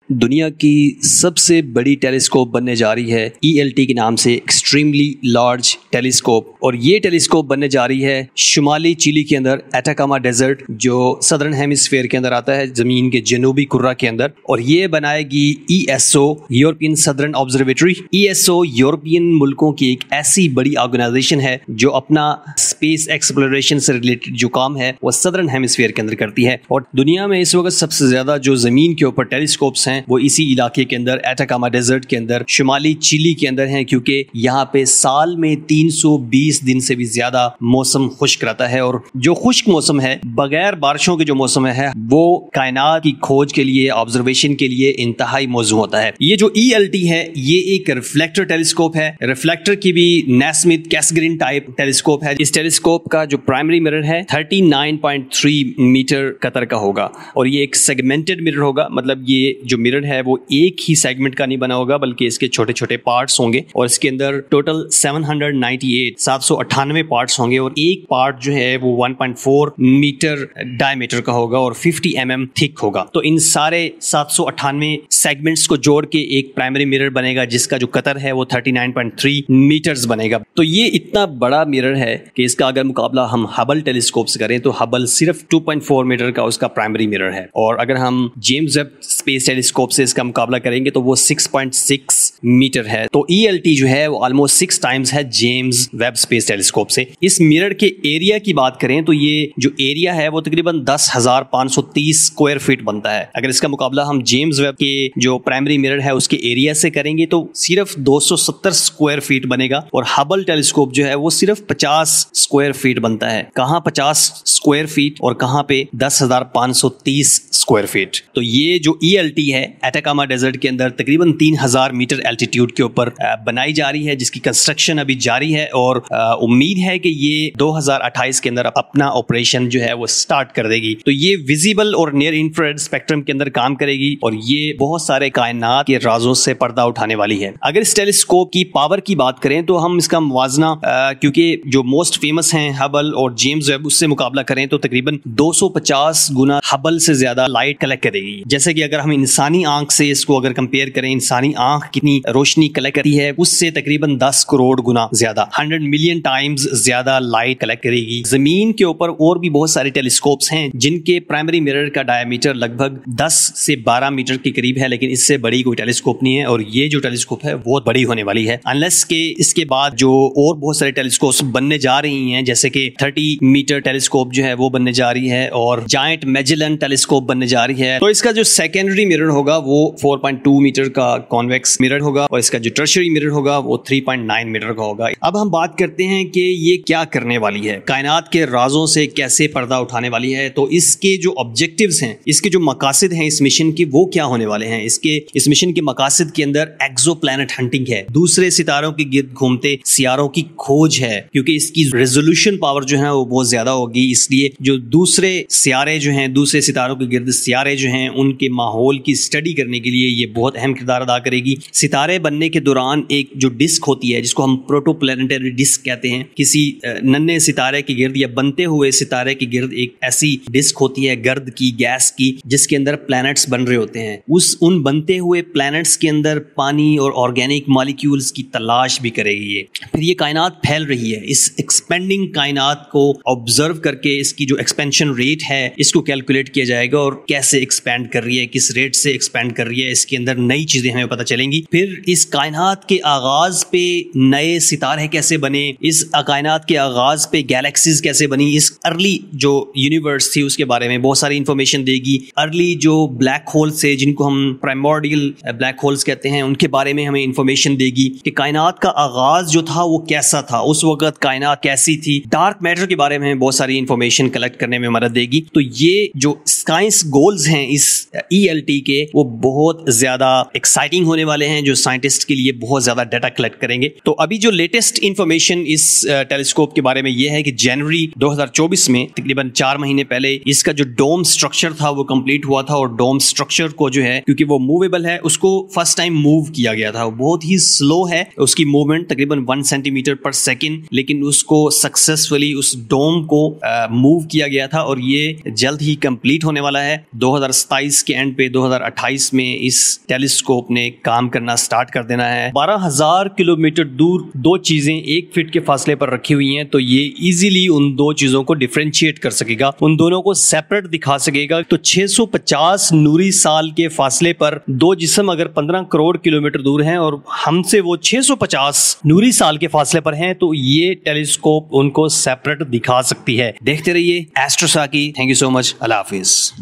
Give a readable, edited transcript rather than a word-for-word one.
دنیا کی سب سے بڑی ٹیلیسکوپ بننے جا رہی ہے ELT کے نام سے، ایکسٹریملی لارج ٹیلیسکوپ، اور یہ ٹیلیسکوپ بننے جا رہی ہے شمالی چیلی کے اندر ایٹاکاما ڈیزرٹ جو سدرن ہیمسفیئر کے اندر آتا ہے، زمین کے جنوبی کرہ کے اندر، اور یہ بنائے گی ESO European southern observatory. ESO European ملکوں کی ایک ایسی بڑی آرگنائزیشن ہے جو اپنا اسپیس ایکسپلوریشن سے ریلیٹڈ جو کام ہے وہ سدرن ہیمسفیئر کے اندر کرتی ہے، اور دنیا میں اس وقت سب سے زیادہ جو زمین کے اوپر ٹیلیسکوپس ہیں وہ اسی علاقے کے اندر ایٹاکاما ڈیزرٹ کے اندر شمالی چیلی کے اندر ہیں، کیونکہ یہاں پہ سال میں 320 دن سے بھی زیادہ موسم خشک رہتا ہے، اور جو خشک موسم ہے بغیر بارشوں کے جو موسم ہے وہ کائنات کی کھوج کے لیے، آبزرویشن کے لیے انتہائی موزوں ہوتا ہے۔ یہ جو ELT ہے یہ ایک ریفلیکٹر ٹیلیسکوپ ہے، ریفلیکٹر کی بھی نیسمتھ کیسگرین ٹائپ ٹیلیسکوپ ہے۔ اس ٹیلیسکوپ کا جو پرائمری مرر ہے 39.3 میٹر قطر کا ہوگا، اور یہ ایک سیگمنٹڈ مرر ہوگا، مطلب یہ جو مرر ہے وہ ایک ہی سیگمنٹ کا نہیں بنا ہوگا بلکہ اس کے چھوٹے چھوٹے پارٹس ہوں گے، اور اس کے اندر ٹوٹل 798 پارٹس ہوں گے، اور ایک پارٹ جو ہے وہ 1.4 میٹر ڈائی میٹر کا ہوگا اور 50 mm تھک ہوگا۔ تو ان سارے 798 سیگمنٹس کو جوڑ کے ایک پرائمری مرر بنے گا جس کا جو قطر ہے وہ 39.3 میٹرز بنے گا۔ تو یہ اتنا بڑا مرر ہے کہ اس کا اگر مقابلہ ہم ہبل ٹیلیسکوپ سے کریں تو ہبل صرف 2.4 میٹر کا اس کا پرائمری مرر ہے، اور اگر ہم جیمز ویب اسپیس ٹیلیسکوپ سے اس کا مقابلہ کریں گے تو وہ 6.6 میٹر ہے۔ تو ELT جو ہے وہ آلموسٹ 6 ٹائمز ہے جیمز ویب اسپیس ٹیلیسکوپ سے۔ اس مرر کے ایریا کی بات کریں تو یہ جو ایریا ہے وہ تقریباً 10,530 اسکوائر فٹ بنتا ہے۔ اگر اس کا مقابلہ ہم جیمز ویب کے جو پرائمری مرر ہے اس کے ایریا سے کریں گے تو صرف 270 اسکوائر فٹ بنے گا، اور ہبل ٹیلیسکوپ جو ہے وہ صرف 50 اسکوائر فٹ بنتا ہے۔ کہاں 50 اسکوائر فٹ اور کہاں پہ 10,530 اسکوائر فٹ۔ تو یہ جو ELT ہے ایٹاکاما ڈیزرٹ کے اندر تقریباً 3000 میٹر الٹیٹیوڈ کے اوپر بنائی جا رہی ہے، جس کی کنسٹرکشن ابھی جاری ہے، اور امید ہے کہ یہ 2028 کے اندر اپنا آپریشن جو ہے وہ سٹارٹ کر دے گی۔ تو یہ ویزیبل اور نیئر انفرارڈ اسپیکٹرم کے اندر کام کرے گی، اور یہ بہت سارے کائنات کے رازوں سے پردہ اٹھانے والی ہے۔ اگر اس ٹیلیسکوپ کی پاور کی بات کریں تو ہم اس کا موازنہ کیونکہ جو موسٹ فیمس ہیں ہبل اور جیمز ویب اس سے مقابلہ کریں تو تقریباً 250 گنا ہبل سے زیادہ لائٹ کلیکٹ کرے گی۔ جیسے کہ اگر ہم انسانی آنکھ سے اس کو اگر کمپیئر کریں، انسانی آنکھ کتنی روشنی کلیکٹ کرتی ہے اس سے تقریباً 10 کروڑ گنا زیادہ، 100 ملین ٹائمز زیادہ لائٹ کلیکٹ کرے گی۔ زمین کے اوپر اور بھی بہت سارے ٹیلیسکوپس ہیں جن کے پرائمری مرر کا ڈایا میٹر لگ بھگ 10 سے 12 میٹر کے قریب ہے، لیکن اس سے بڑی کوئی ٹیلیسکوپ نہیں ہے، اور یہ جو ٹیلیسکوپ ہے بہت بڑی ہونے والی ہے، انلیس کہ اس کے بعد جو اور بہت سارے ٹیلیسکوپس بننے جا رہی ہیں، جیسے کہ 30 میٹر ٹیلیسکوپ جو ہے وہ بننے جا رہی ہے، اور جائنٹ میجلن ٹیلیسکوپ بننے جا رہی ہے۔ تو اس کا جو سیکنڈری مرر ہوگا وہ 4.2 میٹر کا کانویکس مرر ہوگا، اور اس کا جو ٹرشری مرر ہوگا وہ 3.9 میٹر کا ہوگا۔ اب ہم بات کرتے ہیں کہ یہ کیا کرنے والی ہے، کائنات کے رازوں سے کیسے پردہ اٹھانے والی ہے۔ تو اس کے جو آبجیکٹیوز ہیں، اس کے جو مقاصد ہیں اس مشن کی، وہ کیا ہونے والے ہیں۔ اس مشن کے مقاصد کے اندر ایکزو پلانٹ ہنٹنگ ہے، دوسرے ستاروں کے گرد گھومتے سیاروں کی کھوج ہے، کیونکہ اس کی ریزولوشن پاور جو ہے وہ بہت زیادہ ہوگی، اس لیے جو دوسرے سیارے جو ہیں، دوسرے ستاروں کے گرد سیارے جو ہیں، ان کے ماحول کی اسٹڈی کرنے کے لیے یہ بہت اہم کردار ادا کرے گی۔ ستارے بننے کے دوران ایک جو ڈسک ہوتی ہے جس کو ہم پروٹو پلانیٹری ڈسک کہتے ہیں، کسی ننھے ستارے کے گرد یا بنتے ہوئے ستارے کے گرد ایک ایسی ڈسک ہوتی ہے گرد کی، گیس کی، جس کے اندر پلانٹس بن رہے ہوتے ہیں۔ ان بنتے ہوئے پلانٹس کے اندر پانی اور آرگینک مالیکیولز کی تلاش بھی کرے گی۔ پھر یہ کائنات پھیل رہی ہے، اس ایکسپینڈنگ کائنات کو آبزرو کر کے اس کی جو ایکسپینشن ریٹ ہے اس کو کیلکولیٹ کیا جائے گا، اور کیسے ایکسپینڈ کر رہی ہے، کس ریٹ سے ایکسپینڈ کر رہی ہے، اس کے اندر نئی چیزیں ہمیں پتہ چلیں گی۔ پھر اس کائنات کے آغاز پہ نئے ستارے کیسے بنے، اس کائنات کے آغاز پہ گیلیکسیز کیسے بنی، اس ارلی جو یونیورس تھی اس کے بارے میں بہت ساری انفارمیشن دے گی۔ ارلی جو بلیک ہول سے، جن کو ہم پرائمورڈیل بلیک ہولز کہتے ہیں، ان کے بارے میں ہمیں انفارمیشن دے گی کہ کائنات کا آغاز جو تھا وہ کیسا تھا، اس وقت کائنات کیسی تھی۔ ڈارک میٹر کے بارے میں بہت ساری انفارمیشن کلیکٹ کرنے میں مدد دے گی۔ تو یہ جو سائنس گولز ہیں اس ELT کے وہ بہت زیادہ ایکسائٹنگ ہونے والے ہیں، جو سائنٹسٹ کے لیے بہت زیادہ ڈیٹا کلیکٹ کریں گے. تو ابھی جو لیٹسٹ انفارمیشن اس ٹیلیسکوپ کے بارے میں یہ ہے کہ جنوری 2024 میں تقریباً 4 مہینے پہلے اس کا جو ڈوم سٹرکچر تھا وہ کمپلیٹ ہوا تھا, اور ڈوم سٹرکچر کو جو ہے کیونکہ وہ موویبل ہے اس کو فرسٹ ٹائم موو کیا گیا تھا. بہت ہی سلو ہے اس کی موومنٹ, تقریباً 1 سینٹی میٹر پر سیکنڈ, لیکن اس کو سکسیسفلی اس ڈوم کو موو کیا گیا تھا, اور یہ جلد ہی کمپلیٹ ہونے والا ہے. 2027 کے اینڈ پہ 2028 میں اس ٹیلیسکوپ نے کام کرنا سٹارٹ کر دینا ہے. 12,000 کلومیٹر دور دو چیزیں 1 فٹ کے فاصلے پر رکھی ہوئی ہیں, تو یہ ایزیلی ان دو چیزوں کو ڈیفرینشیٹ کر سکے گا, ان دونوں کو سیپریٹ دکھا سکے گا. تو 650 نوری سال کے فاصلے پر دو جسم اگر 15 کروڑ کلومیٹر دور ہیں اور ہم سے وہ 650 نوری سال کے فاصلے پر ہیں, تو یہ ٹیلیسکوپ ان کو سیپریٹ دکھا سکتی ہے. دیکھتے رہیے ایسٹرو ساکی. تھینک یو سو مچ. اللہ حافظ.